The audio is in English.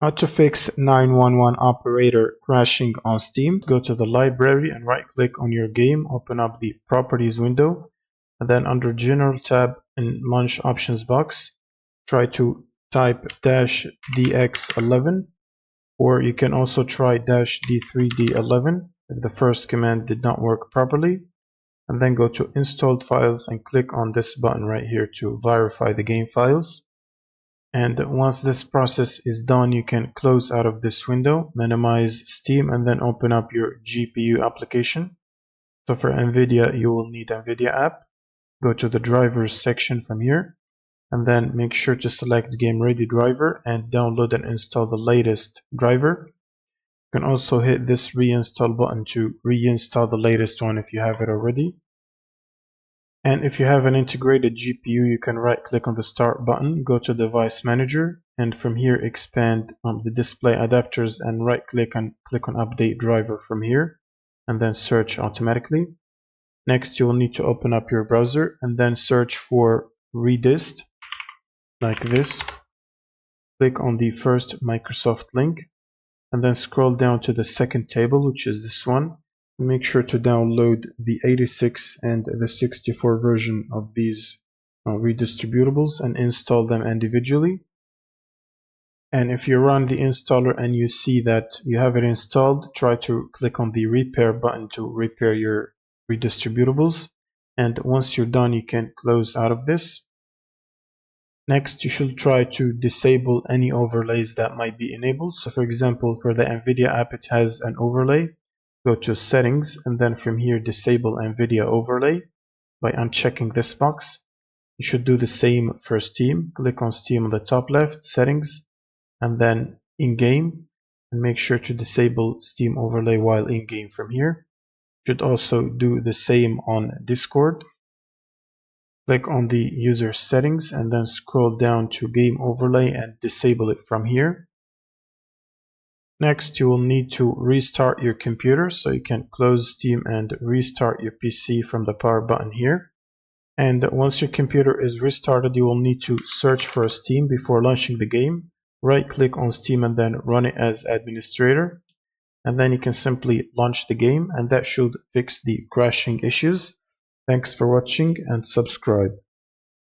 How to fix 911 operator crashing on Steam. Go to the library and right click on your game, open up the properties window, and then under general tab in launch options box, try to type -dx11, or you can also try -d3d11 if the first command did not work properly, and then go to installed files and click on this button right here to verify the game files. And once this process is done, you can close out of this window, minimize Steam, and then open up your GPU application. So for NVIDIA, you will need NVIDIA app. Go to the drivers section from here, and then make sure to select Game Ready driver and download and install the latest driver. You can also hit this reinstall button to reinstall the latest one if you have it already. And if you have an integrated GPU, you can right click on the start button, go to device manager, and from here expand the display adapters and right click and click on update driver from here, and then search automatically. Next, you will need to open up your browser and then search for redist like this. Click on the first Microsoft link and then scroll down to the second table, which is this one. Make sure to download the 86 and the 64 version of these redistributables and install them individually. And if you run the installer and you see that you have it installed, try to click on the repair button to repair your redistributables. And once you're done, you can close out of this. Next, you should try to disable any overlays that might be enabled. So for example, for the NVIDIA app, it has an overlay. Go to settings and then from here disable NVIDIA overlay by unchecking this box. You should do the same for Steam. Click on Steam on the top left, settings, and then in-game, and make sure to disable Steam overlay while in-game from here. You should also do the same on Discord. Click on the user settings and then scroll down to game overlay and disable it from here. Next, you will need to restart your computer, so you can close Steam and restart your PC from the power button here. And once your computer is restarted, you will need to search for Steam before launching the game. Right click on Steam and then run it as administrator. And then you can simply launch the game, and that should fix the crashing issues. Thanks for watching and subscribe.